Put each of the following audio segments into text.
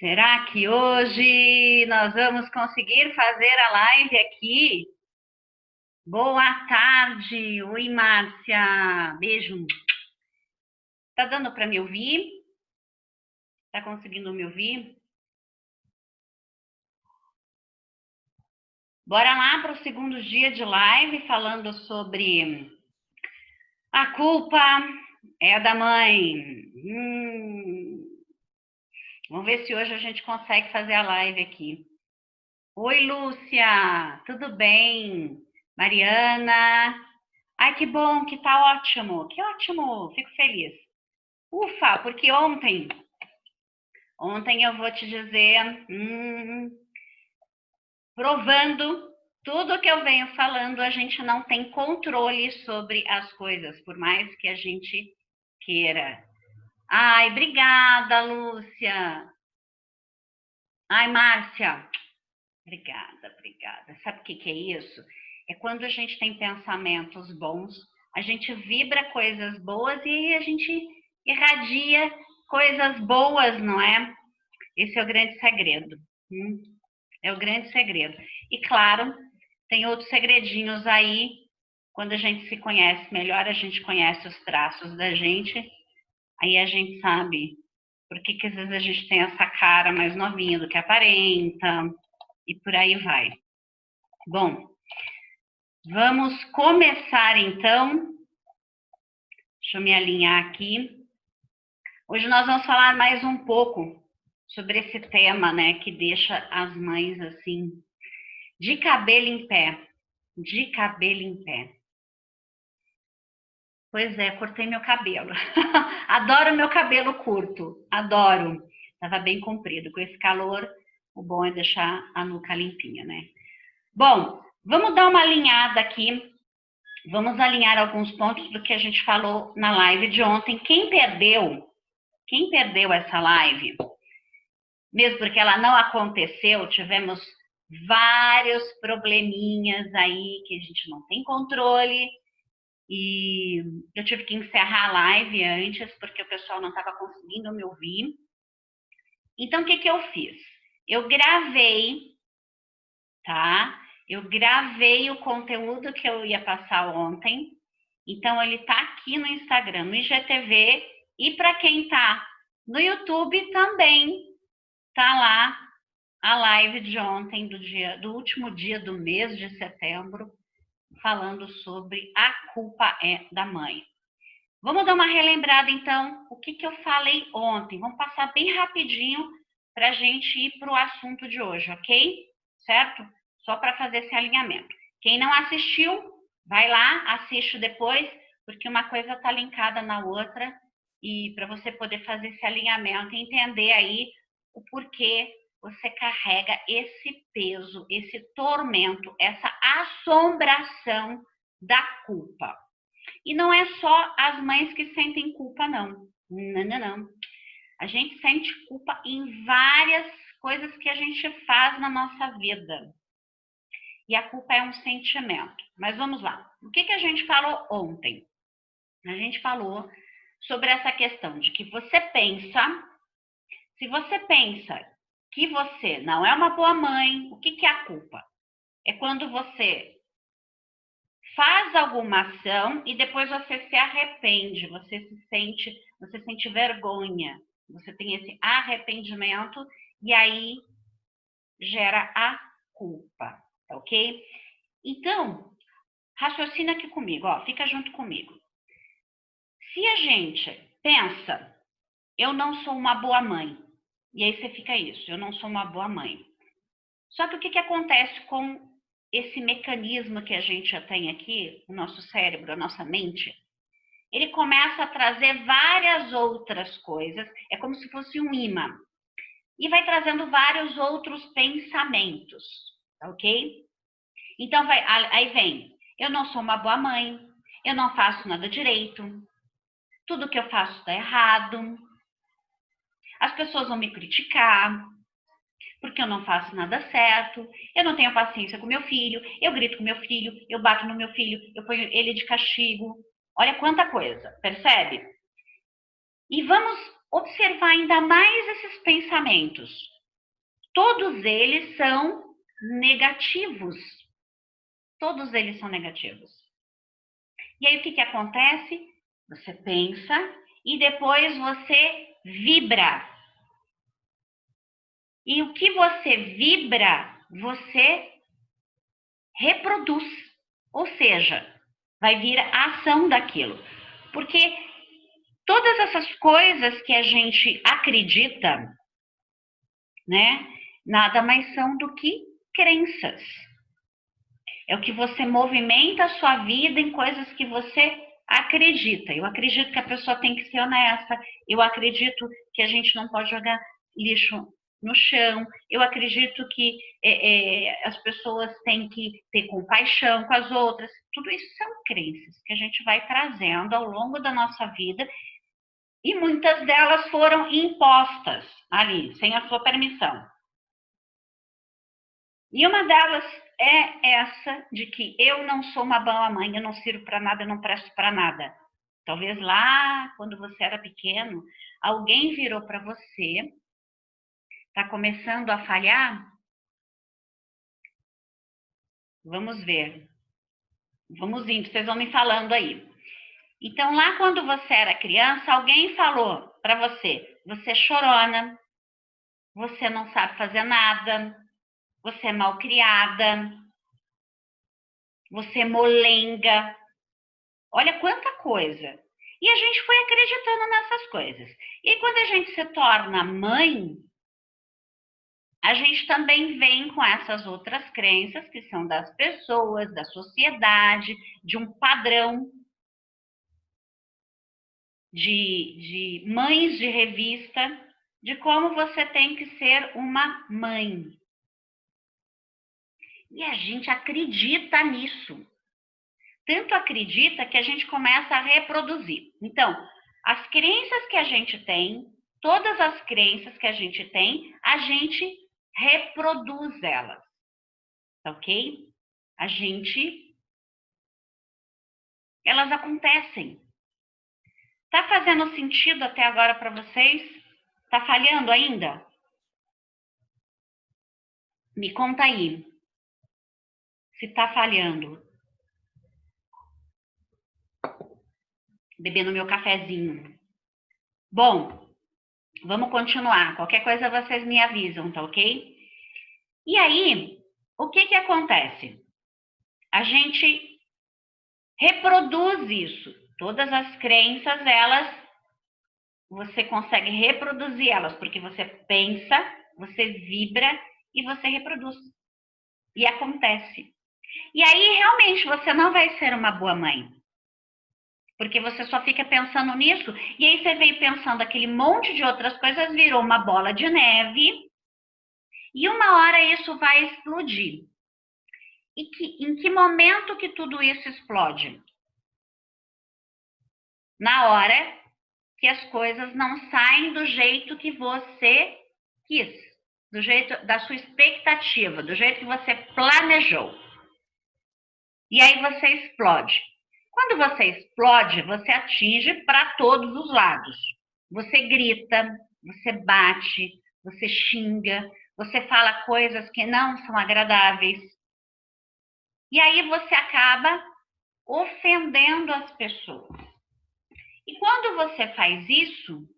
Será que hoje nós vamos conseguir fazer a live aqui? Boa tarde. Oi, Márcia. Beijo. Tá dando para me ouvir? Tá conseguindo me ouvir? Bora lá para o segundo dia de live falando sobre a culpa é da mãe. Vamos ver se hoje a gente consegue fazer a live aqui. Oi, Lúcia, tudo bem? Mariana, ai que bom, que tá ótimo, que ótimo, fico feliz. Ufa, porque ontem eu vou te dizer, provando tudo que eu venho falando, a gente não tem controle sobre as coisas, por mais que a gente queira. Ai, obrigada, Lúcia. Ai, Márcia, obrigada. Sabe o que é isso? É quando a gente tem pensamentos bons, a gente vibra coisas boas e aí a gente irradia coisas boas, não é? Esse é o grande segredo. É o grande segredo. E claro, tem outros segredinhos aí. Quando a gente se conhece melhor, a gente conhece os traços da gente, aí a gente sabe por que às vezes a gente tem essa cara mais novinha do que aparenta, e por aí vai. Bom, vamos começar então. Deixa eu me alinhar aqui. Hoje nós vamos falar mais um pouco sobre esse tema, né, que deixa as mães assim, de cabelo em pé. De cabelo em pé. Pois é, cortei meu cabelo. Adoro meu cabelo curto, adoro. Tava bem comprido. Com esse calor, o bom é deixar a nuca limpinha, né? Bom, vamos dar uma alinhada aqui. Vamos alinhar alguns pontos do que a gente falou na live de ontem. Quem perdeu essa live, mesmo porque ela não aconteceu, tivemos vários probleminhas aí que a gente não tem controle. E eu tive que encerrar a live antes, porque o pessoal não estava conseguindo me ouvir. Então, o que eu fiz? Eu gravei, tá? Eu gravei o conteúdo que eu ia passar ontem. Então, ele tá aqui no Instagram, no IGTV. E para quem tá no YouTube também tá lá a live de ontem, do último dia do mês de setembro, falando sobre a culpa é da mãe. Vamos dar uma relembrada, então, o que eu falei ontem. Vamos passar bem rapidinho para a gente ir para o assunto de hoje, ok? Certo? Só para fazer esse alinhamento. Quem não assistiu, vai lá, assiste depois, porque uma coisa está linkada na outra, e para você poder fazer esse alinhamento e entender aí o porquê você carrega esse peso, esse tormento, essa assombração da culpa. E não é só as mães que sentem culpa, não. Não. A gente sente culpa em várias coisas que a gente faz na nossa vida. E a culpa é um sentimento. Mas vamos lá. O que a gente falou ontem? A gente falou sobre essa questão de que você pensa, se você pensa que você não é uma boa mãe, o que é a culpa? É quando você faz alguma ação e depois você se arrepende, você sente vergonha, você tem esse arrependimento e aí gera a culpa, tá ok? Então, raciocina aqui comigo, ó, fica junto comigo. Se a gente pensa, eu não sou uma boa mãe, e aí você fica isso, eu não sou uma boa mãe. Só que o que acontece com esse mecanismo que a gente já tem aqui, o nosso cérebro, a nossa mente? Ele começa a trazer várias outras coisas, é como se fosse um imã, e vai trazendo vários outros pensamentos, ok? Então, aí vem, eu não sou uma boa mãe, eu não faço nada direito, tudo que eu faço está errado, as pessoas vão me criticar, porque eu não faço nada certo, eu não tenho paciência com meu filho, eu grito com meu filho, eu bato no meu filho, eu ponho ele de castigo. Olha quanta coisa, percebe? E vamos observar ainda mais esses pensamentos. Todos eles são negativos. Todos eles são negativos. E aí o que acontece? Você pensa e depois você vibra. E o que você vibra, você reproduz. Ou seja, vai vir a ação daquilo. Porque todas essas coisas que a gente acredita, né, nada mais são do que crenças. É o que você movimenta a sua vida em coisas que você acredita. Eu acredito que a pessoa tem que ser honesta. Eu acredito que a gente não pode jogar lixo no chão. Eu acredito que as pessoas têm que ter compaixão com as outras. Tudo isso são crenças que a gente vai trazendo ao longo da nossa vida e muitas delas foram impostas ali, sem a sua permissão. E uma delas é essa de que eu não sou uma boa mãe, eu não sirvo para nada, eu não presto para nada. Talvez lá, quando você era pequeno, alguém virou para você, está começando a falhar? Vamos ver. Vamos indo, vocês vão me falando aí. Então, lá quando você era criança, alguém falou para você, você é chorona, você não sabe fazer nada, você é malcriada, você é molenga. Olha quanta coisa. E a gente foi acreditando nessas coisas. E quando a gente se torna mãe, a gente também vem com essas outras crenças que são das pessoas, da sociedade, de um padrão de mães de revista, de como você tem que ser uma mãe. E a gente acredita nisso. Tanto acredita que a gente começa a reproduzir. Então, as crenças que a gente tem, todas as crenças que a gente tem, a gente reproduz elas. Ok? Elas acontecem. Tá fazendo sentido até agora para vocês? Tá falhando ainda? Me conta aí. Se tá falhando. Bebendo meu cafezinho. Bom, vamos continuar. Qualquer coisa vocês me avisam, tá ok? E aí, o que acontece? A gente reproduz isso. Todas as crenças, você consegue reproduzir elas, porque você pensa, você vibra e você reproduz. E acontece. E aí, realmente, você não vai ser uma boa mãe. Porque você só fica pensando nisso, e aí você veio pensando aquele monte de outras coisas, virou uma bola de neve, e uma hora isso vai explodir. E em que momento que tudo isso explode? Na hora que as coisas não saem do jeito que você quis, do jeito da sua expectativa, do jeito que você planejou. E aí você explode. Quando você explode, você atinge para todos os lados. Você grita, você bate, você xinga, você fala coisas que não são agradáveis. E aí você acaba ofendendo as pessoas. E quando você faz isso,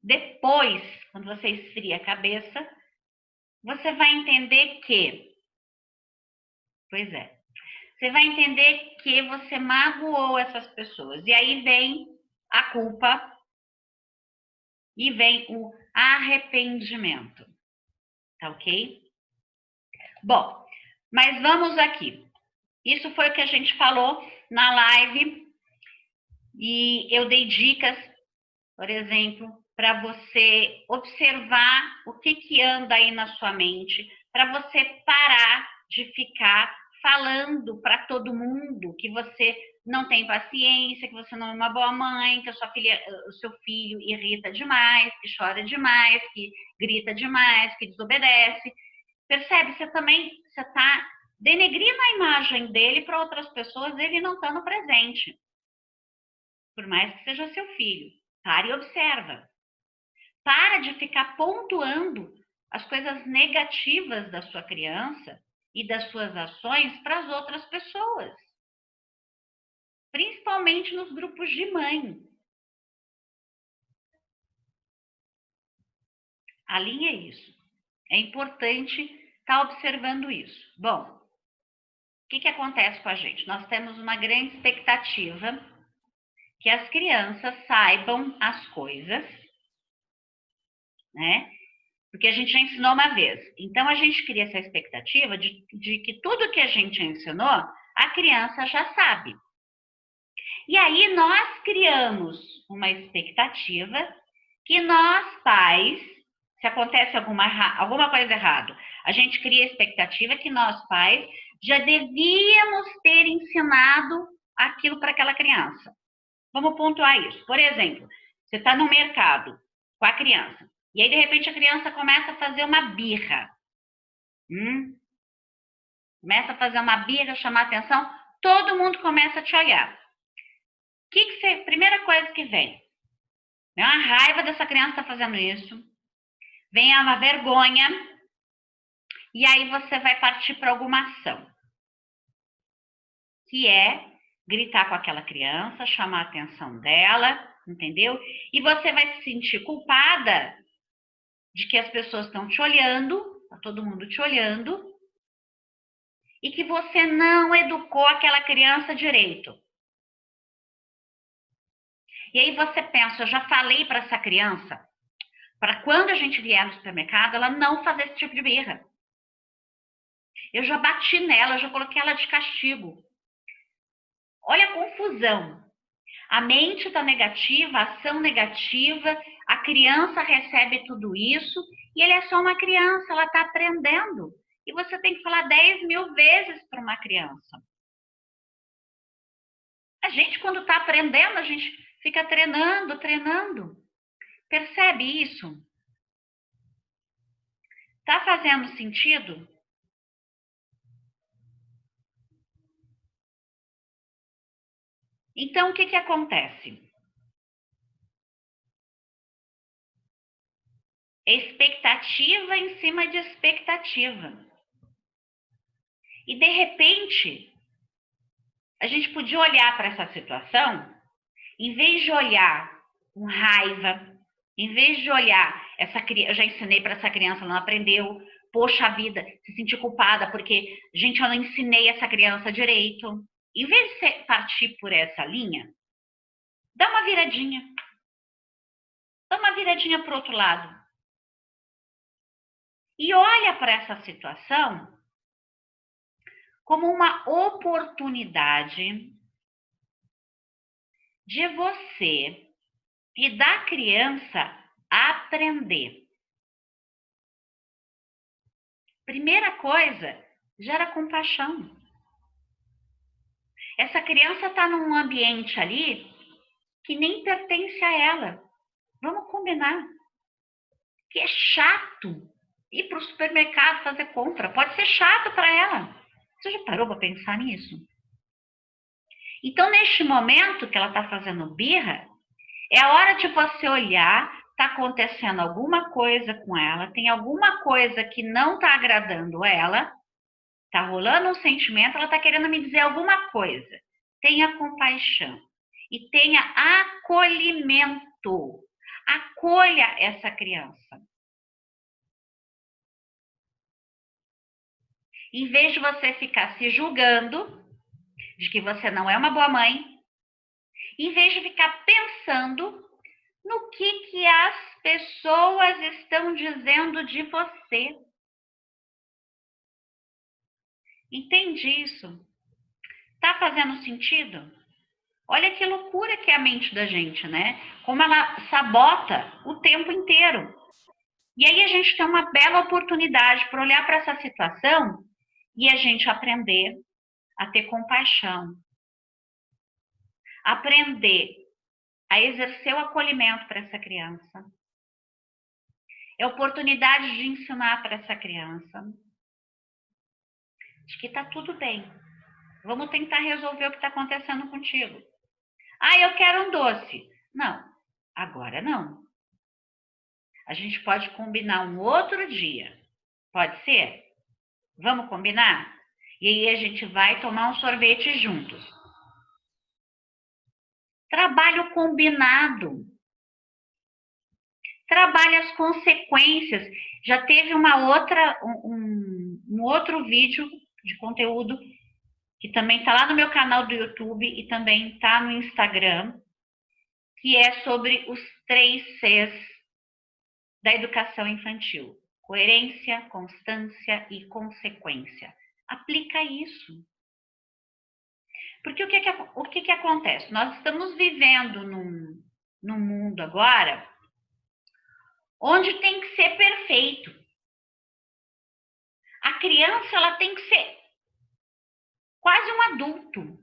depois, quando você esfria a cabeça, você vai entender que, você vai entender que você magoou essas pessoas. E aí vem a culpa e vem o arrependimento. Tá ok? Bom, mas vamos aqui. Isso foi o que a gente falou na live e eu dei dicas, por exemplo, para você observar o que anda aí na sua mente, para você parar de ficar falando para todo mundo que você não tem paciência, que você não é uma boa mãe, que o seu filho irrita demais, que chora demais, que grita demais, que desobedece. Percebe? Você está denegrindo a imagem dele para outras pessoas, ele não está no presente. Por mais que seja seu filho. Para e observa. Para de ficar pontuando as coisas negativas da sua criança e das suas ações para as outras pessoas, principalmente nos grupos de mãe. Alinhe isso. É importante estar observando isso. Bom, o que acontece com a gente? Nós temos uma grande expectativa que as crianças saibam as coisas, né? Porque a gente já ensinou uma vez. Então, a gente cria essa expectativa de que tudo que a gente ensinou, a criança já sabe. E aí, nós criamos uma expectativa que nós, pais, se acontece alguma coisa errada, a gente cria a expectativa que nós, pais, já devíamos ter ensinado aquilo para aquela criança. Vamos pontuar isso. Por exemplo, você está no mercado com a criança, e aí, de repente, a criança começa a fazer uma birra. Começa a fazer uma birra, chamar atenção, todo mundo começa a te olhar. Primeira coisa que vem? Vem uma raiva dessa criança estar fazendo isso. Vem uma vergonha. E aí você vai partir para alguma ação. Que é gritar com aquela criança, chamar a atenção dela, entendeu? E você vai se sentir culpada de que as pessoas estão te olhando, tá todo mundo te olhando, e que você não educou aquela criança direito. E aí você pensa, eu já falei para essa criança, para quando a gente vier no supermercado, ela não fazer esse tipo de birra. Eu já bati nela, eu já coloquei ela de castigo. Olha a confusão. A mente está negativa, a ação negativa, a criança recebe tudo isso e ele é só uma criança, ela está aprendendo. E você tem que falar 10.000 vezes para uma criança. A gente, quando está aprendendo, a gente fica treinando. Percebe isso? Tá fazendo sentido? Então, o que acontece? Expectativa em cima de expectativa. E, de repente, a gente podia olhar para essa situação, em vez de olhar com raiva, em vez de olhar, eu já ensinei para essa criança, ela não aprendeu, poxa vida, se sentir culpada porque, gente, eu não ensinei essa criança direito. Em vez de partir por essa linha, dá uma viradinha. Dá uma viradinha para o outro lado. E olha para essa situação como uma oportunidade de você e da criança aprender. Primeira coisa, gera compaixão. Essa criança está num ambiente ali que nem pertence a ela. Vamos combinar. Que é chato ir para o supermercado fazer compra. Pode ser chato para ela. Você já parou para pensar nisso? Então, neste momento que ela está fazendo birra, é a hora de você olhar, está acontecendo alguma coisa com ela, tem alguma coisa que não está agradando ela, está rolando um sentimento, ela está querendo me dizer alguma coisa. Tenha compaixão e tenha acolhimento. Acolha essa criança. Em vez de você ficar se julgando de que você não é uma boa mãe, em vez de ficar pensando no que as pessoas estão dizendo de você. Entende isso? Tá fazendo sentido? Olha que loucura que é a mente da gente, né? Como ela sabota o tempo inteiro. E aí a gente tem uma bela oportunidade para olhar para essa situação e a gente aprender a ter compaixão. Aprender a exercer o acolhimento para essa criança. É oportunidade de ensinar para essa criança de que está tudo bem. Vamos tentar resolver o que está acontecendo contigo. Ah, eu quero um doce. Não, agora não. A gente pode combinar um outro dia. Pode ser? Vamos combinar? E aí a gente vai tomar um sorvete juntos. Trabalho combinado. Trabalhe as consequências. Já teve um outro vídeo de conteúdo que também está lá no meu canal do YouTube e também está no Instagram, que é sobre os 3 Cs da educação infantil: coerência, constância e consequência. Aplica isso. Porque o que acontece? Nós estamos vivendo num mundo agora onde tem que ser perfeito. A criança, ela tem que ser quase um adulto.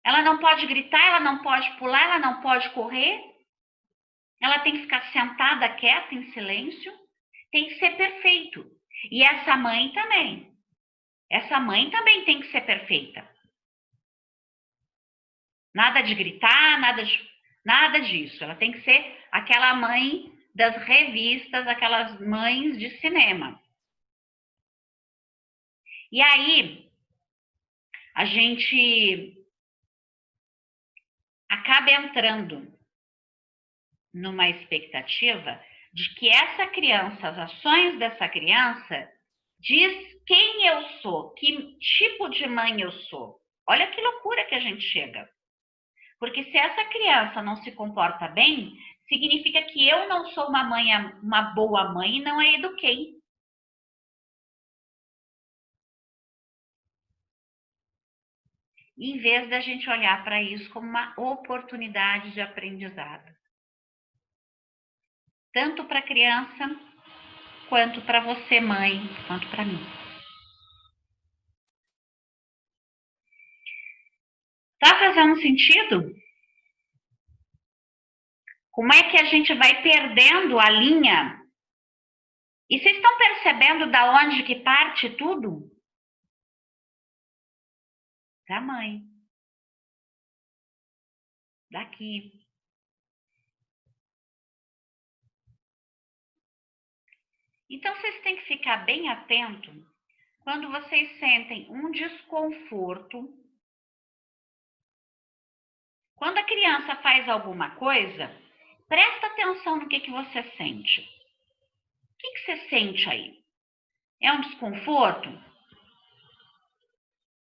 Ela não pode gritar, ela não pode pular, ela não pode correr. Ela tem que ficar sentada, quieta, em silêncio. Tem que ser perfeito. E essa mãe também. Essa mãe também tem que ser perfeita. Nada de gritar, nada disso. Ela tem que ser aquela mãe das revistas, aquelas mães de cinema. E aí, a gente acaba entrando numa expectativa de que essa criança, as ações dessa criança, diz quem eu sou, que tipo de mãe eu sou. Olha que loucura que a gente chega. Porque se essa criança não se comporta bem, significa que eu não sou uma boa mãe e não a eduquei. Em vez da gente olhar para isso como uma oportunidade de aprendizado. Tanto para a criança, quanto para você, mãe, quanto para mim. Tá fazendo sentido? Como é que a gente vai perdendo a linha? E vocês estão percebendo da onde que parte tudo? Da mãe. Daqui. Então, vocês têm que ficar bem atento quando vocês sentem um desconforto. Quando a criança faz alguma coisa, presta atenção no que você sente. O que você sente aí? É um desconforto?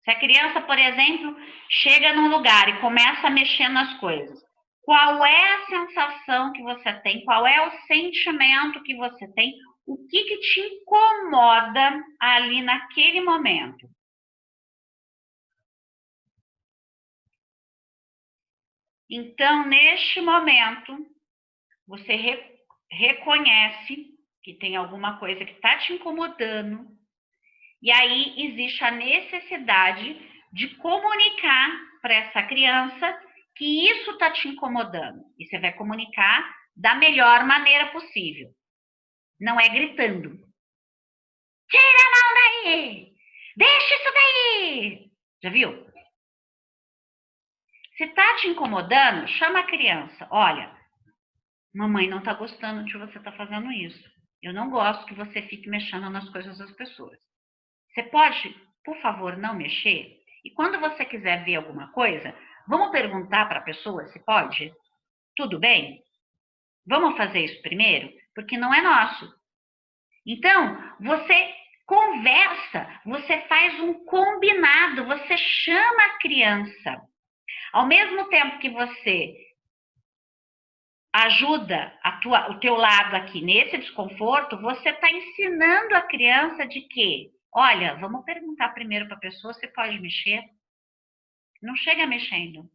Se a criança, por exemplo, chega num lugar e começa a mexer nas coisas, qual é a sensação que você tem? Qual é o sentimento que você tem? O que te incomoda ali naquele momento? Então, neste momento, você reconhece que tem alguma coisa que está te incomodando, e aí existe a necessidade de comunicar para essa criança que isso está te incomodando. E você vai comunicar da melhor maneira possível. Não é gritando. Tira a mão daí! Deixa isso daí! Já viu? Se tá te incomodando, chama a criança. Olha, mamãe não tá gostando de você estar fazendo isso. Eu não gosto que você fique mexendo nas coisas das pessoas. Você pode, por favor, não mexer? E quando você quiser ver alguma coisa, vamos perguntar para a pessoa se pode? Tudo bem? Vamos fazer isso primeiro? Porque não é nosso. Então, você conversa, você faz um combinado, você chama a criança. Ao mesmo tempo que você ajuda o teu lado aqui nesse desconforto, você está ensinando a criança de que, olha, vamos perguntar primeiro para a pessoa se pode mexer. Não chega mexendo.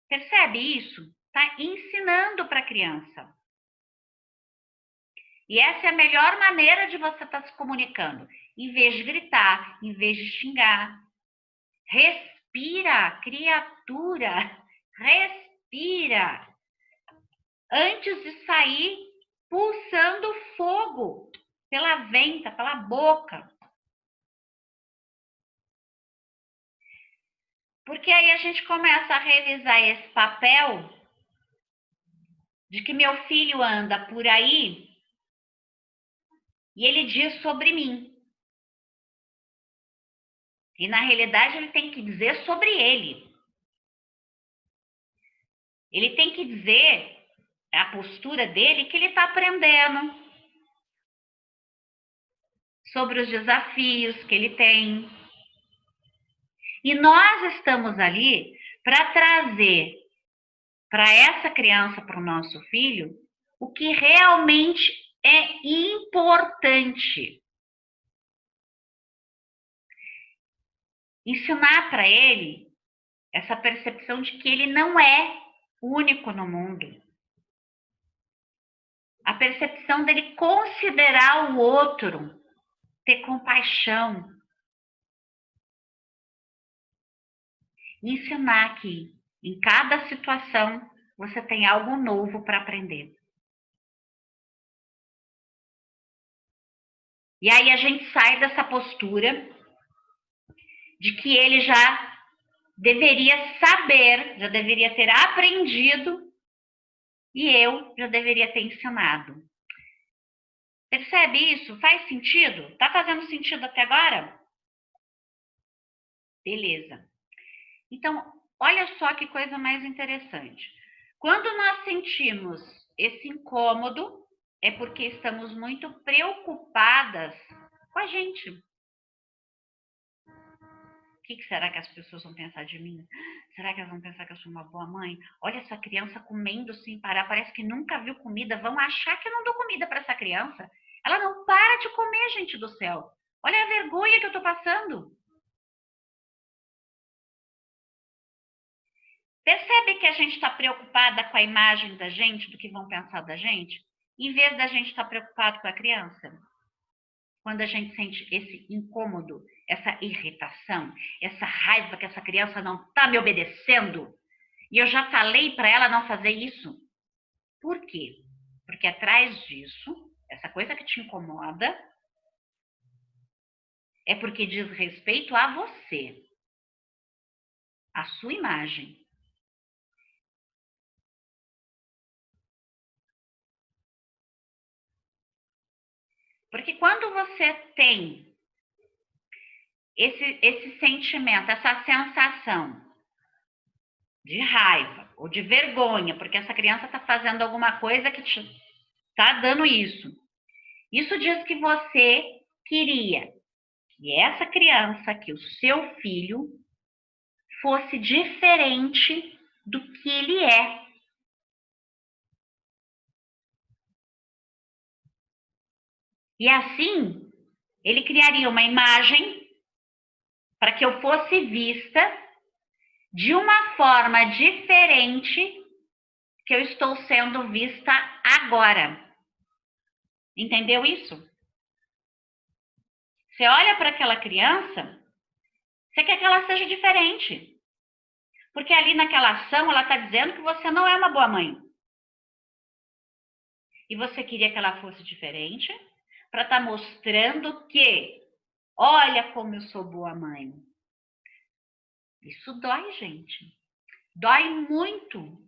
Percebe isso? Está ensinando para a criança. E essa é a melhor maneira de você estar se comunicando. Em vez de gritar, em vez de xingar. Respira, criatura. Respira. Antes de sair pulsando fogo pela venta, pela boca. Porque aí a gente começa a revisar esse papel de que meu filho anda por aí e ele diz sobre mim. E na realidade ele tem que dizer sobre ele. Ele tem que dizer a postura dele que ele está aprendendo, sobre os desafios que ele tem. E nós estamos ali para trazer para essa criança, para o nosso filho, o que realmente é importante. Ensinar para ele essa percepção de que ele não é único no mundo. A percepção dele considerar o outro, ter compaixão. Ensinar que em cada situação você tem algo novo para aprender. E aí a gente sai dessa postura de que ele já deveria saber, já deveria ter aprendido e eu já deveria ter ensinado. Percebe isso? Faz sentido? Tá fazendo sentido até agora? Beleza. Então, olha só que coisa mais interessante. Quando nós sentimos esse incômodo, é porque estamos muito preocupadas com a gente. O que será que as pessoas vão pensar de mim? Será que elas vão pensar que eu sou uma boa mãe? Olha essa criança comendo sem parar, parece que nunca viu comida. Vão achar que eu não dou comida para essa criança. Ela não para de comer, gente do céu. Olha a vergonha que eu estou passando. Percebe que a gente está preocupada com a imagem da gente, do que vão pensar da gente, em vez da gente estar preocupado com a criança? Quando a gente sente esse incômodo, essa irritação, essa raiva que essa criança não está me obedecendo, e eu já falei para ela não fazer isso. Por quê? Porque atrás disso, essa coisa que te incomoda, é porque diz respeito a você, a sua imagem. Porque quando você tem esse sentimento, essa sensação de raiva ou de vergonha, porque essa criança está fazendo alguma coisa que te está dando isso. Isso diz que você queria que essa criança, que o seu filho, fosse diferente do que ele é. E assim, ele criaria uma imagem para que eu fosse vista de uma forma diferente que eu estou sendo vista agora. Entendeu isso? Você olha para aquela criança, você quer que ela seja diferente. Porque ali naquela ação ela está dizendo que você não é uma boa mãe. E você queria que ela fosse diferente para estar mostrando que, olha como eu sou boa mãe. Isso dói, gente. Dói muito.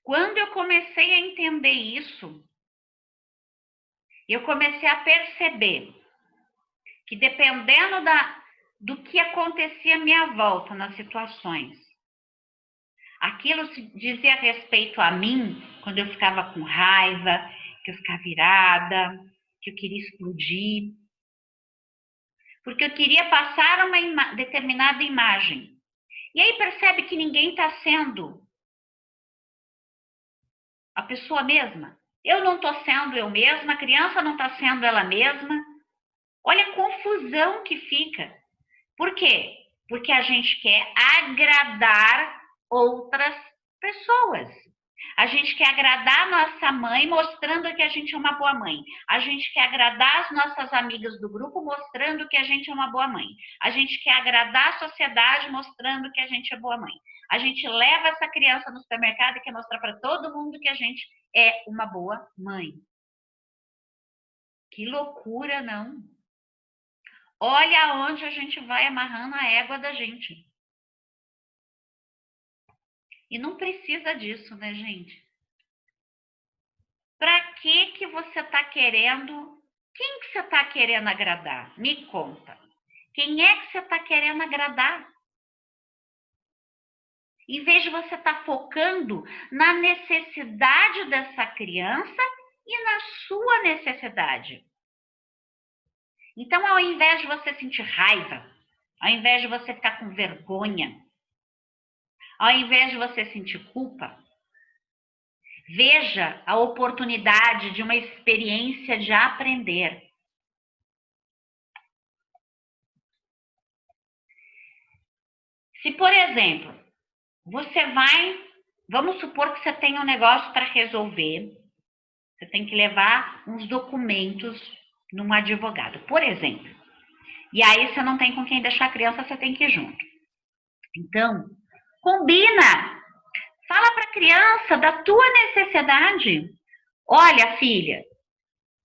Quando eu comecei a entender isso, eu comecei a perceber que dependendo do que acontecia à minha volta nas situações, aquilo se dizia respeito a mim, quando eu ficava com raiva, que eu ficava virada, que eu queria explodir, porque eu queria passar uma determinada imagem. E aí percebe que ninguém está sendo a pessoa mesma. Eu não estou sendo eu mesma, a criança não está sendo ela mesma. Olha a confusão que fica. Por quê? Porque a gente quer agradar outras pessoas. A gente quer agradar nossa mãe mostrando que a gente é uma boa mãe. A gente quer agradar as nossas amigas do grupo mostrando que a gente é uma boa mãe. A gente quer agradar a sociedade mostrando que a gente é boa mãe. A gente leva essa criança no supermercado e quer mostrar para todo mundo que a gente é uma boa mãe. Que loucura, não? Olha aonde a gente vai amarrando a égua da gente. E não precisa disso, né, gente? Para que você está querendo? Quem que você está querendo agradar? Me conta. Quem é que você está querendo agradar? Em vez de você estar focando na necessidade dessa criança e na sua necessidade. Então, ao invés de você sentir raiva, ao invés de você ficar com vergonha, ao invés de você sentir culpa, veja a oportunidade de uma experiência de aprender. Se, por exemplo, você vamos supor que você tem um negócio para resolver, você tem que levar uns documentos num advogado, por exemplo. E aí você não tem com quem deixar a criança, você tem que ir junto. Então, combina. Fala para a criança da tua necessidade. Olha, filha,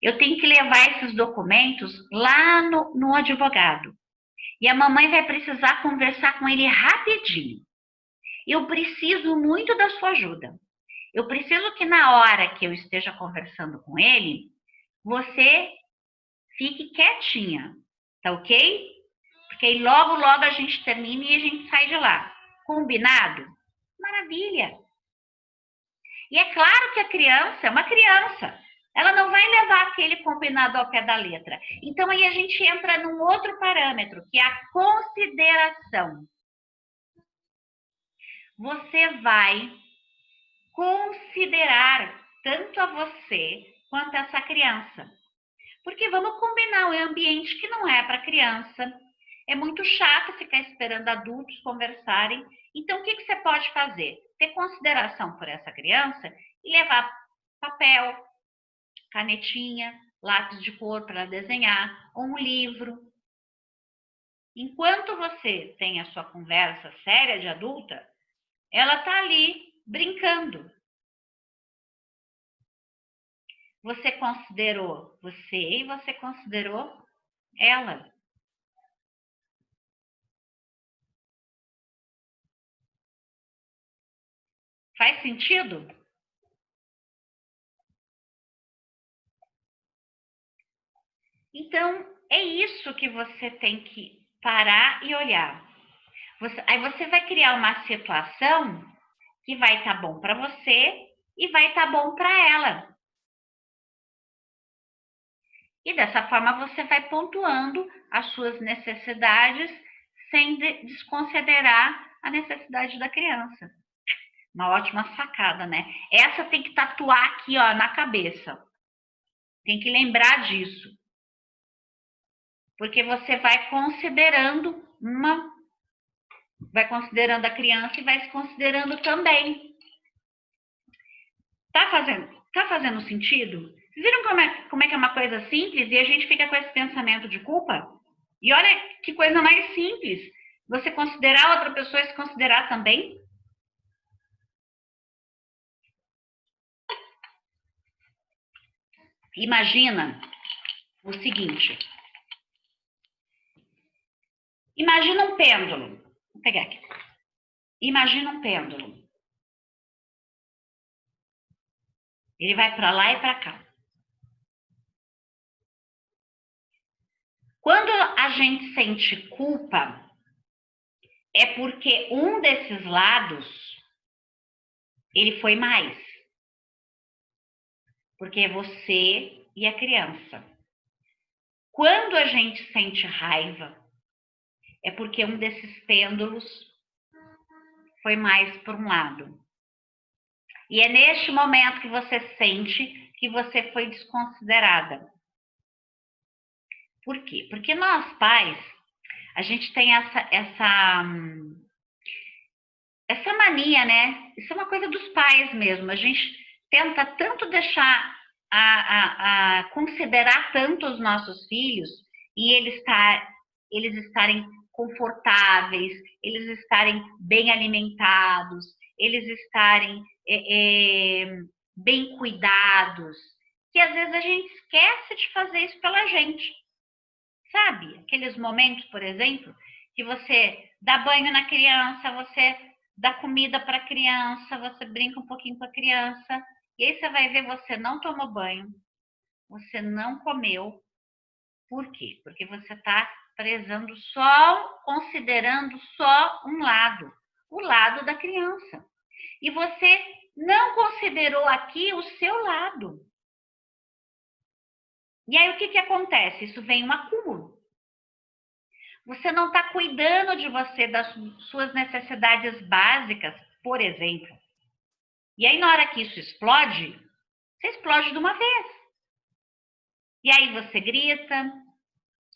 eu tenho que levar esses documentos lá no advogado. E a mamãe vai precisar conversar com ele rapidinho. Eu preciso muito da sua ajuda. Eu preciso que na hora que eu esteja conversando com ele, você fique quietinha, tá ok? Porque aí logo a gente termina e a gente sai de lá. Combinado? Maravilha! E é claro que a criança é uma criança. Ela não vai levar aquele combinado ao pé da letra. Então aí a gente entra num outro parâmetro, que é a consideração. Você vai considerar tanto a você quanto a essa criança. Porque vamos combinar, é um ambiente que não é para criança. É muito chato ficar esperando adultos conversarem. Então, o que você pode fazer? Ter consideração por essa criança e levar papel, canetinha, lápis de cor para desenhar, ou um livro. Enquanto você tem a sua conversa séria de adulta, ela está ali brincando. Você considerou você e você considerou ela. Faz sentido? Então, é isso que você tem que parar e olhar. Aí você vai criar uma situação que vai estar bom para você e vai estar bom para ela. E dessa forma você vai pontuando as suas necessidades sem desconsiderar a necessidade da criança. Uma ótima sacada, né? Essa tem que tatuar aqui, ó, na cabeça. Tem que lembrar disso. Porque você vai considerando a criança e vai se considerando também. Tá fazendo sentido? Vocês viram como é que é uma coisa simples e a gente fica com esse pensamento de culpa? E olha que coisa mais simples. Você considerar outra pessoa e se considerar também. Imagina o seguinte. Imagina um pêndulo. Vou pegar aqui. Imagina um pêndulo. Ele vai para lá e para cá. Quando a gente sente culpa, é porque um desses lados ele foi mais. Porque é você e a criança. Quando a gente sente raiva, é porque um desses pêndulos foi mais por um lado. E é neste momento que você sente que você foi desconsiderada. Por quê? Porque nós, pais, a gente tem essa mania, né? Isso é uma coisa dos pais mesmo. A gente tenta tanto deixar a considerar tanto os nossos filhos e eles estarem confortáveis, eles estarem bem alimentados, eles estarem bem cuidados, que às vezes a gente esquece de fazer isso pela gente. Sabe? Aqueles momentos, por exemplo, que você dá banho na criança, você dá comida para a criança, você brinca um pouquinho com a criança E aí você vai ver, você não tomou banho, você não comeu. Por quê? Porque você está prezando só, considerando só um lado, o lado da criança. E você não considerou aqui o seu lado. E aí o que acontece? Isso vem um acúmulo. Você não está cuidando de você, das suas necessidades básicas, por exemplo. E aí, na hora que isso explode, você explode de uma vez. E aí você grita,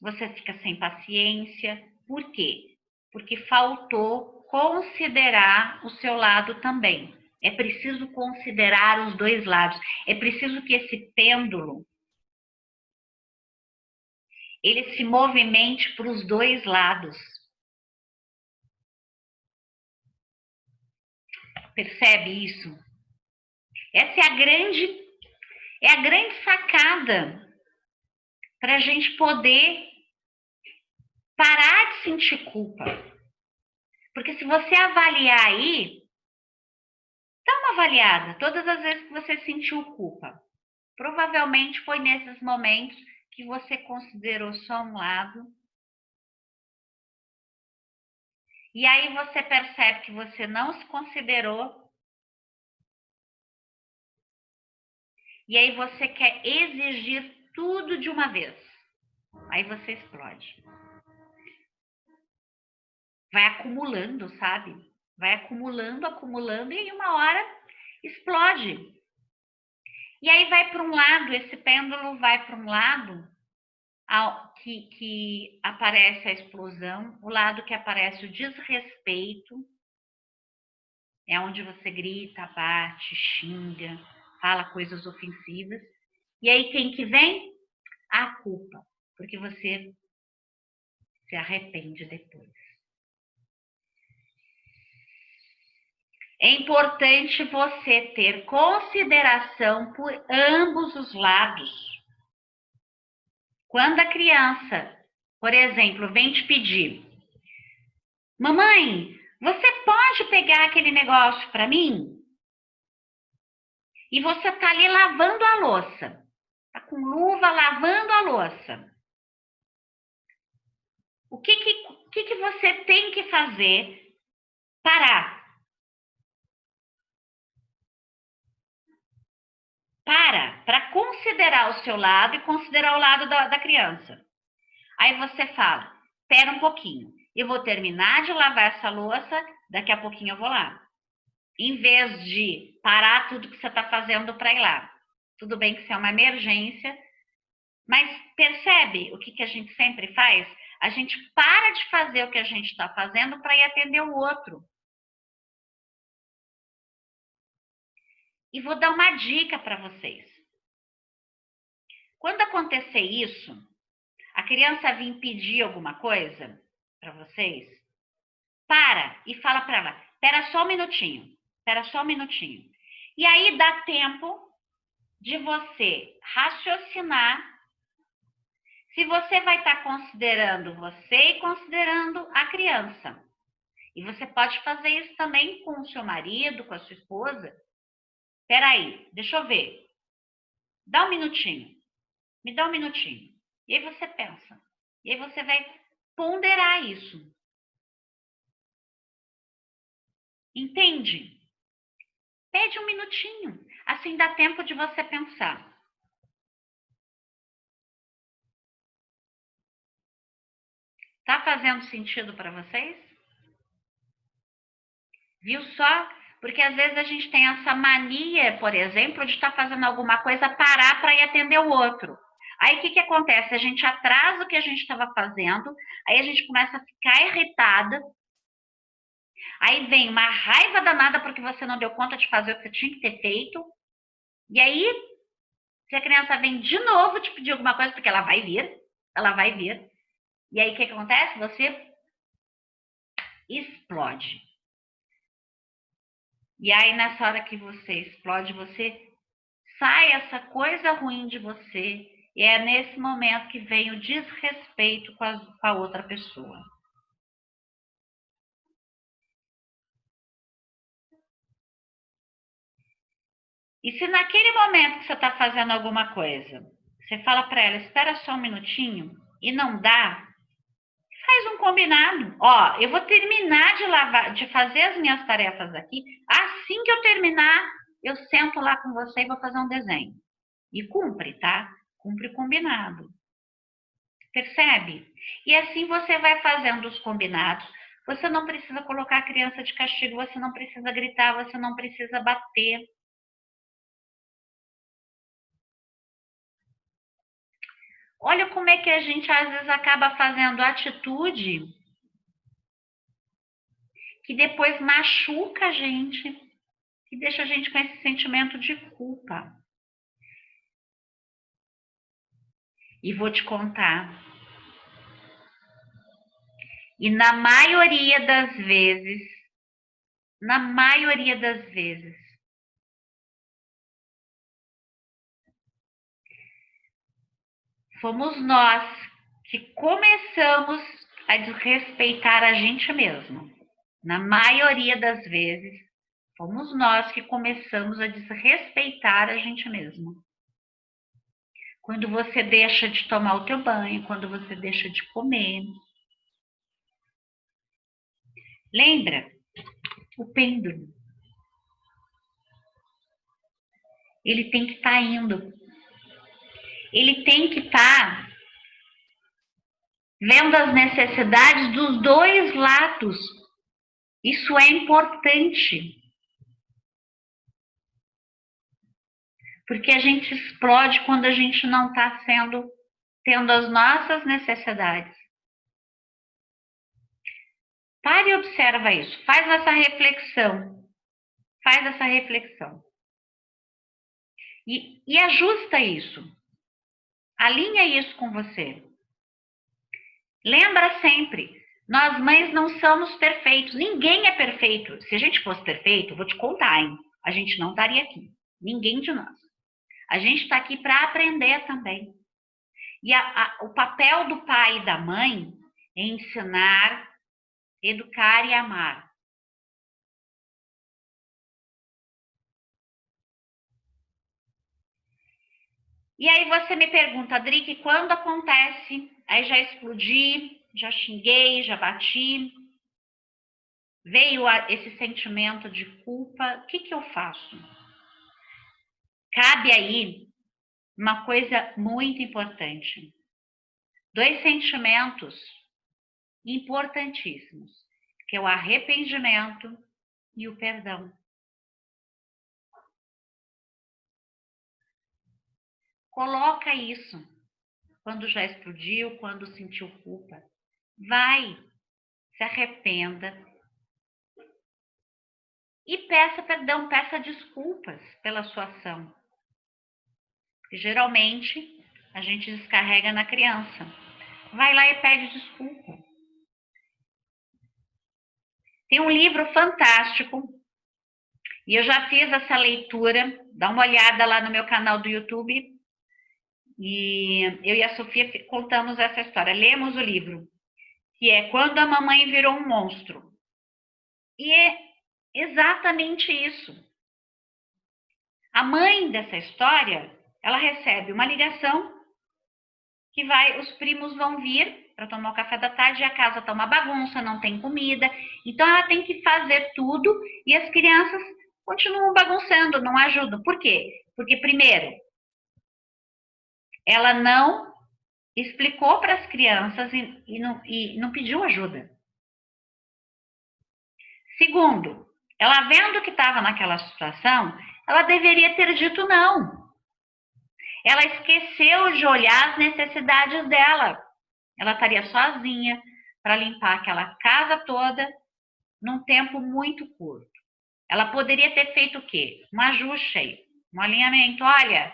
você fica sem paciência. Por quê? Porque faltou considerar o seu lado também. É preciso considerar os dois lados. É preciso que esse pêndulo ele se movimente para os dois lados. Percebe isso? Essa é a grande sacada para a gente poder parar de sentir culpa. Porque se você avaliar aí, dá uma avaliada todas as vezes que você sentiu culpa. Provavelmente foi nesses momentos que você considerou só um lado. E aí você percebe que você não se considerou. E aí você quer exigir tudo de uma vez. Aí você explode. Vai acumulando, sabe? Vai acumulando, acumulando, e aí uma hora explode. E aí vai para um lado, esse pêndulo vai para um lado que aparece a explosão, o lado que aparece o desrespeito, é onde você grita, bate, xinga, fala coisas ofensivas. E aí quem que vem? A culpa, porque você se arrepende depois. É importante você ter consideração por ambos os lados. Quando a criança, por exemplo, vem te pedir: mamãe, você pode pegar aquele negócio para mim? E você está ali lavando a louça. Está com luva lavando a louça. O que você tem que fazer? Parar. Para considerar o seu lado e considerar o lado da criança. Aí você fala: espera um pouquinho, eu vou terminar de lavar essa louça, daqui a pouquinho eu vou lá. Em vez de parar tudo que você está fazendo para ir lá. Tudo bem que isso é uma emergência, mas percebe o que a gente sempre faz? A gente para de fazer o que a gente está fazendo para ir atender o outro. E vou dar uma dica para vocês. Quando acontecer isso, a criança vir pedir alguma coisa para vocês, para e fala para ela: espera só um minutinho, espera só um minutinho. E aí dá tempo de você raciocinar se você vai estar considerando você e considerando a criança. E você pode fazer isso também com o seu marido, com a sua esposa. Espera aí, deixa eu ver. Dá um minutinho. Me dá um minutinho. E aí você pensa. E aí você vai ponderar isso. Entende? Pede um minutinho. Assim dá tempo de você pensar. Tá fazendo sentido para vocês? Viu só? Porque às vezes a gente tem essa mania, por exemplo, de estar fazendo alguma coisa, parar para ir atender o outro. Aí o que acontece? A gente atrasa o que a gente estava fazendo, aí a gente começa a ficar irritada, aí vem uma raiva danada porque você não deu conta de fazer o que você tinha que ter feito, e aí, se a criança vem de novo te pedir alguma coisa, porque ela vai vir, e aí o que acontece? Você explode. E aí, nessa hora que você explode, você sai essa coisa ruim de você, e é nesse momento que vem o desrespeito com a outra pessoa. E se naquele momento que você está fazendo alguma coisa, você fala para ela, espera só um minutinho, e não dá, faz um combinado. Ó, eu vou terminar de fazer as minhas tarefas aqui. Assim que eu terminar, eu sento lá com você e vou fazer um desenho. E cumpre, tá? Cumpre o combinado. Percebe? E assim você vai fazendo os combinados. Você não precisa colocar a criança de castigo, você não precisa gritar, você não precisa bater. Olha como é que a gente às vezes acaba fazendo atitude que depois machuca a gente, que deixa a gente com esse sentimento de culpa. E vou te contar. E na maioria das vezes, fomos nós que começamos a desrespeitar a gente mesmo. Na maioria das vezes, fomos nós que começamos a desrespeitar a gente mesmo. Quando você deixa de tomar o teu banho, quando você deixa de comer. Lembra? O pêndulo. Ele tem que estar indo. Ele tem que estar vendo as necessidades dos dois lados. Isso é importante. Porque a gente explode quando a gente não está tendo as nossas necessidades. Pare e observa isso. Faz essa reflexão. Faz essa reflexão. E ajusta isso. Alinha isso com você. Lembra sempre, nós mães não somos perfeitos. Ninguém é perfeito. Se a gente fosse perfeito, vou te contar, hein? A gente não estaria aqui. Ninguém de nós. A gente está aqui para aprender também. E o papel do pai e da mãe é ensinar, educar e amar. E aí você me pergunta, Adri, quando acontece? Aí já explodi, já xinguei, já bati. Veio esse sentimento de culpa. O que eu faço? Cabe aí uma coisa muito importante. Dois sentimentos importantíssimos, que é o arrependimento e o perdão. Coloca isso quando já explodiu, quando sentiu culpa. Vai, se arrependa e peça perdão, peça desculpas pela sua ação. Porque, geralmente, a gente descarrega na criança. Vai lá e pede desculpa. Tem um livro fantástico, e eu já fiz essa leitura, dá uma olhada lá no meu canal do YouTube, e eu e a Sofia contamos essa história, lemos o livro, que é Quando a Mamãe Virou um Monstro. E é exatamente isso. A mãe dessa história, ela recebe uma ligação que os primos vão vir para tomar o café da tarde e a casa está uma bagunça, não tem comida. Então ela tem que fazer tudo e as crianças continuam bagunçando, não ajudam. Por quê? Porque, primeiro, ela não explicou para as crianças e não pediu ajuda. Segundo, ela vendo que estava naquela situação, ela deveria ter dito não. Ela esqueceu de olhar as necessidades dela. Ela estaria sozinha para limpar aquela casa toda num tempo muito curto. Ela poderia ter feito o quê? Um ajuste aí, um alinhamento. Olha,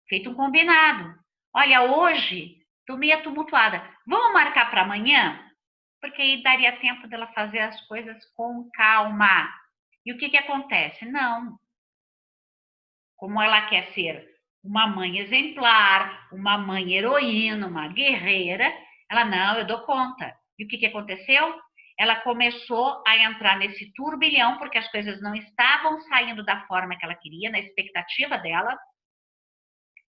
feito um combinado. Olha, hoje estou meio tumultuada. Vamos marcar para amanhã? Porque aí daria tempo dela fazer as coisas com calma. E o que acontece? Não. Como ela quer ser uma mãe exemplar, uma mãe heroína, uma guerreira, ela, não, eu dou conta. E o que aconteceu? ela começou a entrar nesse turbilhão, porque as coisas não estavam saindo da forma que ela queria, na expectativa dela,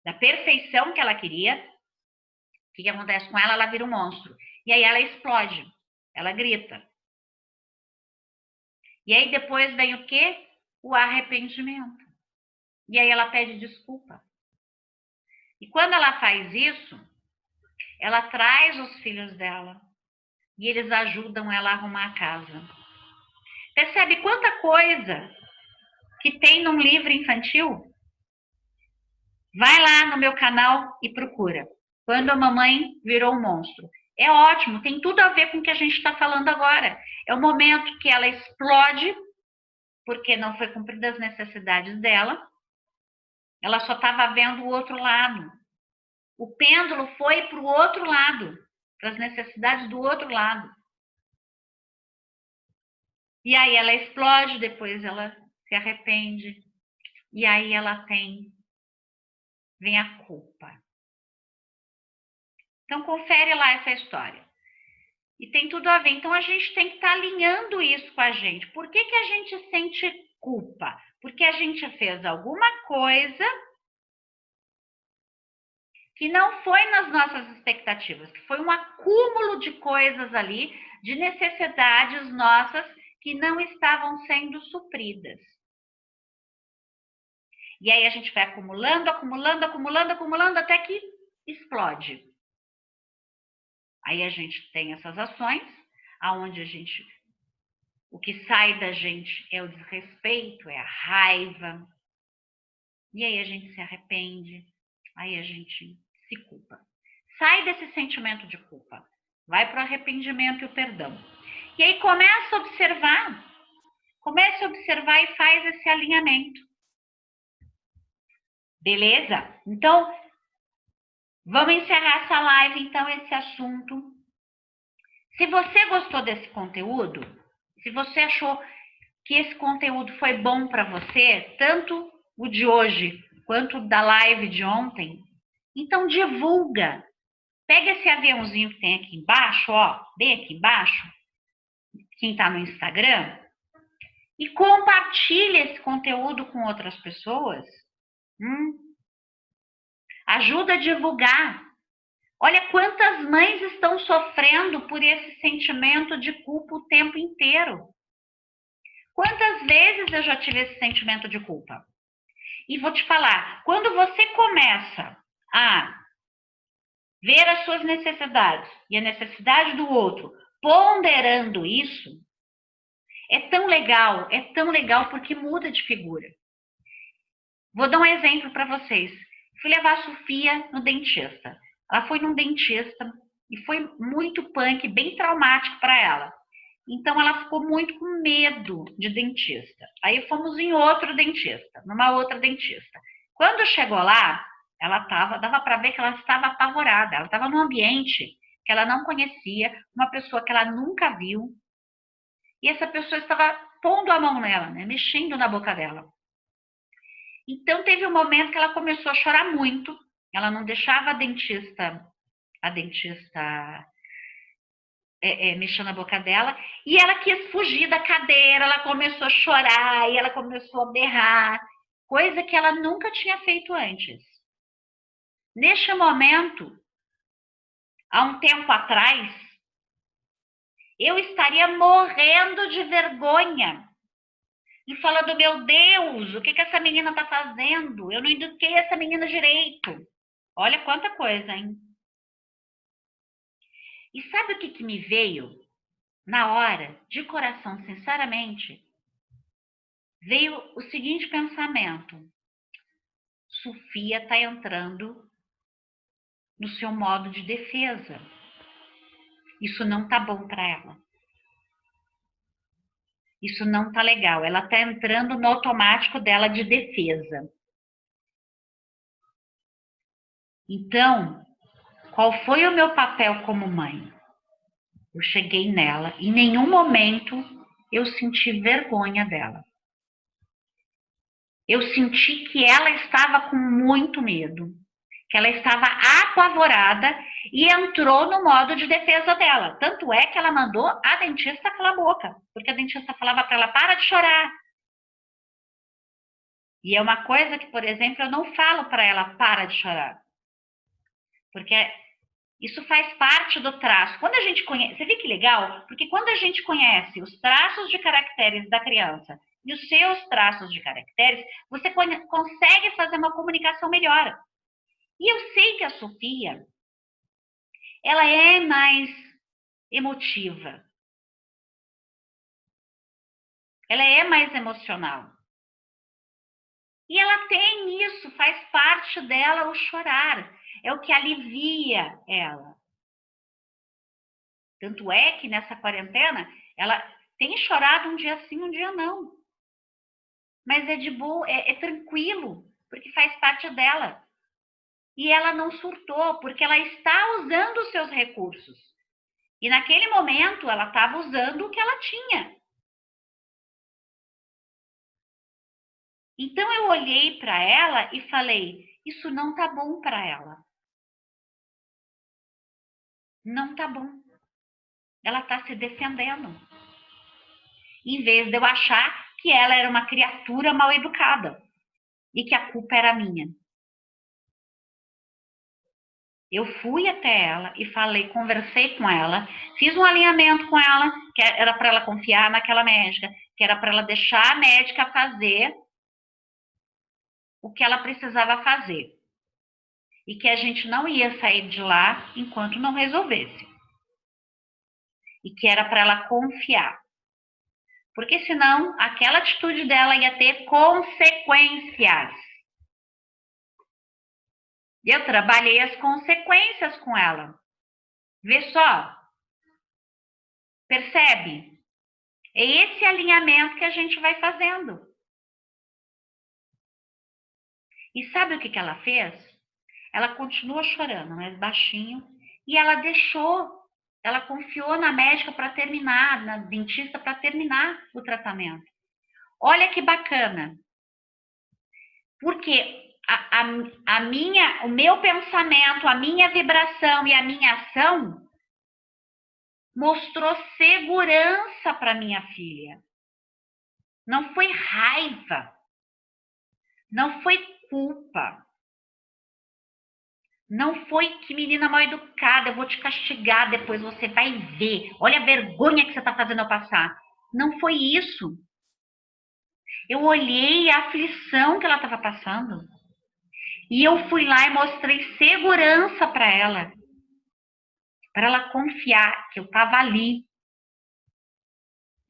da perfeição que ela queria. O que acontece com ela? Ela vira um monstro. E aí ela explode, ela grita. E aí depois vem o quê? O arrependimento. E aí ela pede desculpa. E quando ela faz isso, ela traz os filhos dela e eles ajudam ela a arrumar a casa. Percebe quanta coisa que tem num livro infantil? Vai lá no meu canal e procura. Quando a mamãe virou um monstro. É ótimo, tem tudo a ver com o que a gente está falando agora. É o momento que ela explode, porque não foi cumprida as necessidades dela. Ela só estava vendo o outro lado. O pêndulo foi para o outro lado, para as necessidades do outro lado. E aí ela explode, depois ela se arrepende. E aí ela vem a culpa. Então confere lá essa história. E tem tudo a ver. Então a gente tem que estar alinhando isso com a gente. Por que a gente sente culpa? Porque a gente fez alguma coisa que não foi nas nossas expectativas, que foi um acúmulo de coisas ali, de necessidades nossas que não estavam sendo supridas. E aí a gente vai acumulando, acumulando, acumulando, acumulando, até que explode. Aí a gente tem essas ações, aonde o que sai da gente é o desrespeito, é a raiva. E aí a gente se arrepende, aí a gente se culpa. Sai desse sentimento de culpa, vai para o arrependimento e o perdão. E aí começa a observar e faz esse alinhamento. Beleza? Então, vamos encerrar essa live, então, esse assunto. Se você gostou desse conteúdo, se você achou que esse conteúdo foi bom para você, tanto o de hoje quanto da live de ontem, então divulga. Pega esse aviãozinho que tem aqui embaixo, ó, bem aqui embaixo, quem está no Instagram, e compartilha esse conteúdo com outras pessoas. Ajuda a divulgar. Olha quantas mães estão sofrendo por esse sentimento de culpa o tempo inteiro. Quantas vezes eu já tive esse sentimento de culpa? E vou te falar, quando você começa a ver as suas necessidades e a necessidade do outro, ponderando isso, é tão legal porque muda de figura. Vou dar um exemplo para vocês. Fui levar a Sofia no dentista. Ela foi num dentista e foi muito punk, bem traumático para ela. Então ela ficou muito com medo de dentista. Aí fomos em outro dentista, numa outra dentista. Quando chegou lá, dava para ver que ela estava apavorada. Ela estava num ambiente que ela não conhecia, uma pessoa que ela nunca viu. E essa pessoa estava pondo a mão nela, né, mexendo na boca dela. Então teve um momento que ela começou a chorar muito. Ela não deixava a dentista mexendo na boca dela, e ela quis fugir da cadeira, ela começou a chorar, e ela começou a berrar, coisa que ela nunca tinha feito antes. Neste momento, há um tempo atrás, eu estaria morrendo de vergonha, e falando, meu Deus, o que essa menina está fazendo? Eu não eduquei essa menina direito. Olha quanta coisa, hein? E sabe o que me veio na hora, de coração, sinceramente? Veio o seguinte pensamento: Sofia está entrando no seu modo de defesa. Isso não está bom para ela. Isso não está legal. Ela está entrando no automático dela de defesa. Então, qual foi o meu papel como mãe? Eu cheguei nela, em nenhum momento eu senti vergonha dela. Eu senti que ela estava com muito medo, que ela estava apavorada e entrou no modo de defesa dela. Tanto é que ela mandou a dentista calar a boca, porque a dentista falava para ela, para de chorar. E é uma coisa que, por exemplo, eu não falo para ela, para de chorar. Porque isso faz parte do traço. Quando a gente conhece, você vê que legal? Porque quando a gente conhece os traços de caracteres da criança e os seus traços de caracteres, você consegue fazer uma comunicação melhor. E eu sei que a Sofia, ela é mais emotiva. Ela é mais emocional. E ela tem isso, faz parte dela o chorar. É o que alivia ela. Tanto é que nessa quarentena, ela tem chorado um dia sim, um dia não. Mas é de boa, é tranquilo, porque faz parte dela. E ela não surtou, porque ela está usando os seus recursos. E naquele momento, ela estava usando o que ela tinha. Então eu olhei para ela e falei, isso não tá bom para ela. Não tá bom. Ela está se defendendo. Em vez de eu achar que ela era uma criatura mal educada e que a culpa era minha. Eu fui até ela e falei, conversei com ela, fiz um alinhamento com ela, que era para ela confiar naquela médica, que era para ela deixar a médica fazer o que ela precisava fazer. E que a gente não ia sair de lá enquanto não resolvesse. E que era para ela confiar. Porque senão aquela atitude dela ia ter consequências. Eu trabalhei as consequências com ela. Vê só. Percebe? É esse alinhamento que a gente vai fazendo. E sabe o que ela fez? Ela continua chorando, mas baixinho. E ela ela confiou na médica para terminar, na dentista para terminar o tratamento. Olha que bacana. Porque o meu pensamento, a minha vibração e a minha ação mostrou segurança para minha filha. Não foi raiva. Não foi culpa. Não foi que menina mal educada, eu vou te castigar, depois você vai ver. Olha a vergonha que você está fazendo eu passar. Não foi isso. Eu olhei a aflição que ela estava passando. E eu fui lá e mostrei segurança para ela confiar que eu estava ali.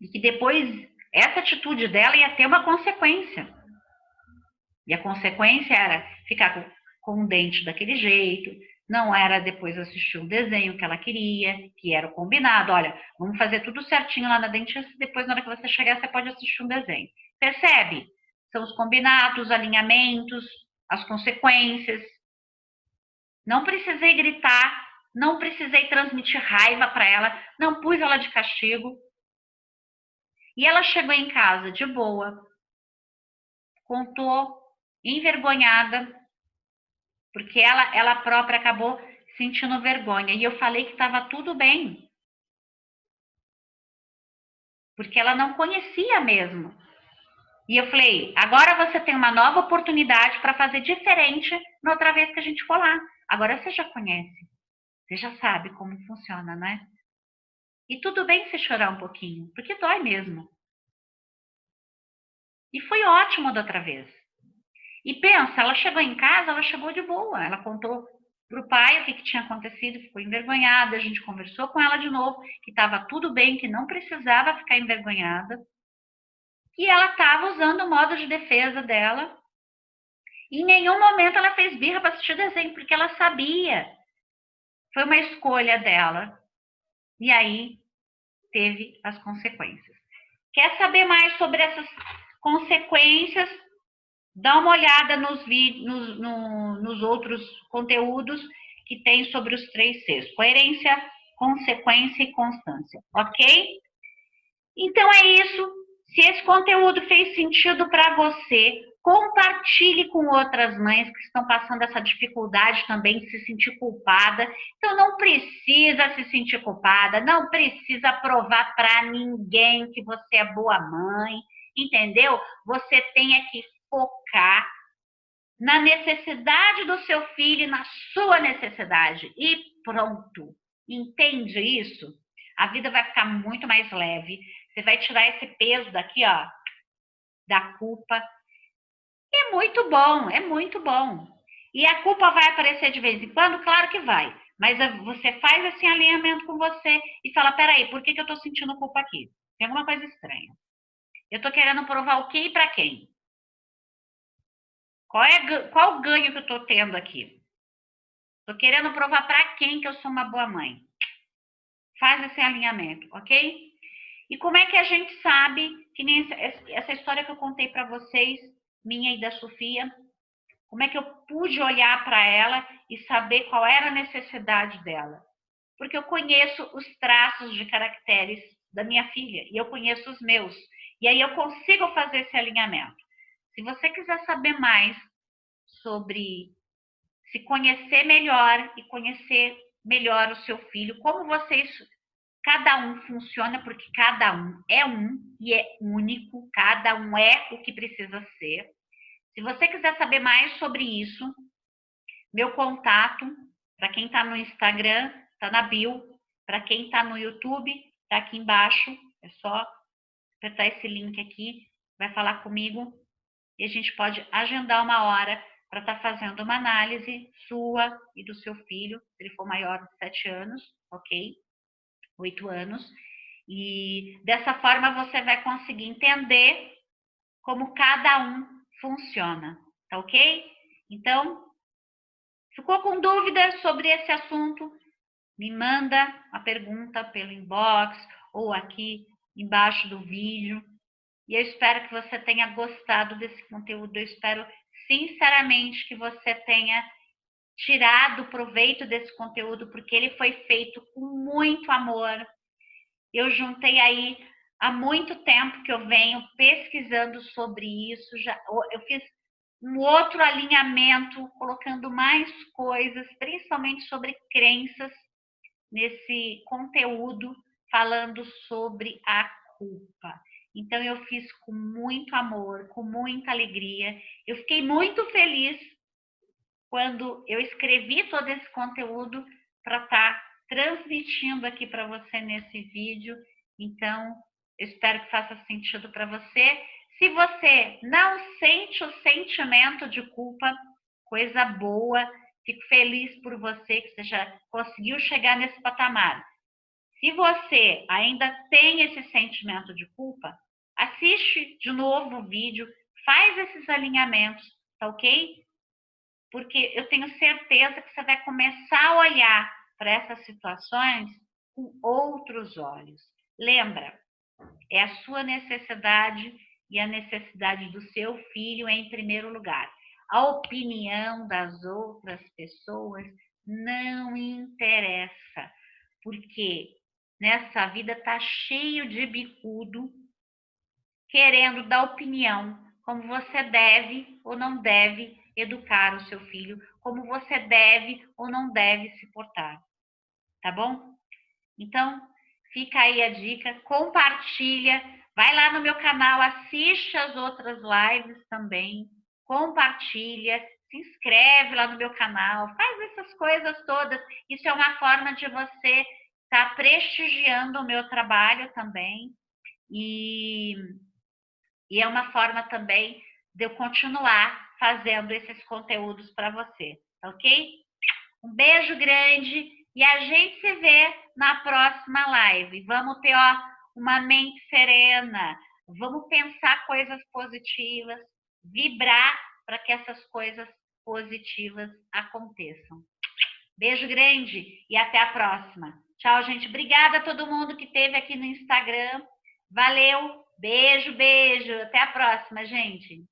E que depois essa atitude dela ia ter uma consequência. E a consequência era ficar com o dente daquele jeito, não era depois assistir um desenho que ela queria, que era o combinado. Olha, vamos fazer tudo certinho lá na dentista, depois na hora que você chegar você pode assistir um desenho. Percebe? São os combinados, os alinhamentos, as consequências. Não precisei gritar, não precisei transmitir raiva para ela, não pus ela de castigo. E ela chegou em casa de boa, contou, envergonhada, porque ela própria acabou sentindo vergonha. E eu falei que estava tudo bem. Porque ela não conhecia mesmo. E eu falei, agora você tem uma nova oportunidade para fazer diferente na outra vez que a gente for lá. Agora você já conhece. Você já sabe como funciona, né? E tudo bem se chorar um pouquinho, porque dói mesmo. E foi ótimo da outra vez. E pensa, ela chegou em casa, ela chegou de boa. Ela contou para o pai o que tinha acontecido, ficou envergonhada. A gente conversou com ela de novo, que estava tudo bem, que não precisava ficar envergonhada. E ela estava usando o modo de defesa dela. Em nenhum momento ela fez birra para assistir desenho, porque ela sabia. Foi uma escolha dela. E aí teve as consequências. Quer saber mais sobre essas consequências? Dá uma olhada nos outros conteúdos que tem sobre os 3 Cs. Coerência, consequência e constância. Ok? Então é isso. Se esse conteúdo fez sentido para você, Compartilhe com outras mães que estão passando essa dificuldade também de se sentir culpada. Então, não precisa se sentir culpada, não precisa provar para ninguém que você é boa mãe, entendeu? Você tem que focar na necessidade do seu filho, na sua necessidade. E pronto. Entende isso? A vida vai ficar muito mais leve. Você vai tirar esse peso daqui, ó, da culpa. É muito bom, é muito bom. E a culpa vai aparecer de vez em quando? Claro que vai. Mas você faz esse alinhamento com você e fala, peraí, por que eu tô sentindo culpa aqui? Tem alguma coisa estranha. Eu tô querendo provar o que e pra quem? Qual o ganho que eu tô tendo aqui? Tô querendo provar pra quem que eu sou uma boa mãe? Faz esse alinhamento, ok? E como é que a gente sabe, que nem essa história que eu contei para vocês, minha e da Sofia, como é que eu pude olhar para ela e saber qual era a necessidade dela? Porque eu conheço os traços de caracteres da minha filha e eu conheço os meus. E aí eu consigo fazer esse alinhamento. Se você quiser saber mais sobre se conhecer melhor e conhecer melhor o seu filho, como vocês, cada um funciona, porque cada um e é único, cada um é o que precisa ser. Se você quiser saber mais sobre isso, meu contato, para quem está no Instagram, está na bio, para quem está no YouTube, está aqui embaixo, é só apertar esse link aqui, vai falar comigo e a gente pode agendar uma hora para estar fazendo uma análise sua e do seu filho, se ele for maior de 7 anos, ok? 8 anos. E dessa forma você vai conseguir entender como cada um funciona, tá ok? Então, ficou com dúvida sobre esse assunto? Me manda uma pergunta pelo inbox ou aqui embaixo do vídeo. E eu espero que você tenha gostado desse conteúdo. Eu espero sinceramente que você tenha tirado proveito desse conteúdo, porque ele foi feito com muito amor. Eu juntei aí há muito tempo que eu venho pesquisando sobre isso. Eu fiz um outro alinhamento, colocando mais coisas, principalmente sobre crenças, nesse conteúdo, falando sobre a culpa. Então, eu fiz com muito amor, com muita alegria. Eu fiquei muito feliz quando eu escrevi todo esse conteúdo para estar transmitindo aqui para você nesse vídeo. Então, eu espero que faça sentido para você. Se você não sente o sentimento de culpa, coisa boa, fico feliz por você que você já conseguiu chegar nesse patamar. Se você ainda tem esse sentimento de culpa, assiste de novo o vídeo, faz esses alinhamentos, tá ok? Porque eu tenho certeza que você vai começar a olhar para essas situações com outros olhos. Lembra, é a sua necessidade e a necessidade do seu filho em primeiro lugar. A opinião das outras pessoas não interessa, porque nessa vida tá cheio de bicudo querendo dar opinião, como você deve ou não deve educar o seu filho, como você deve ou não deve se portar, tá bom? Então, fica aí a dica, compartilha, vai lá no meu canal, assiste as outras lives também, compartilha, se inscreve lá no meu canal, faz essas coisas todas. Isso é uma forma de você estar prestigiando o meu trabalho também e é uma forma também de eu continuar fazendo esses conteúdos para você, tá ok? Um beijo grande e a gente se vê na próxima live. Vamos ter uma mente serena, vamos pensar coisas positivas, vibrar para que essas coisas positivas aconteçam. Beijo grande e até a próxima. Tchau, gente. Obrigada a todo mundo que esteve aqui no Instagram. Valeu. Beijo, beijo. Até a próxima, gente.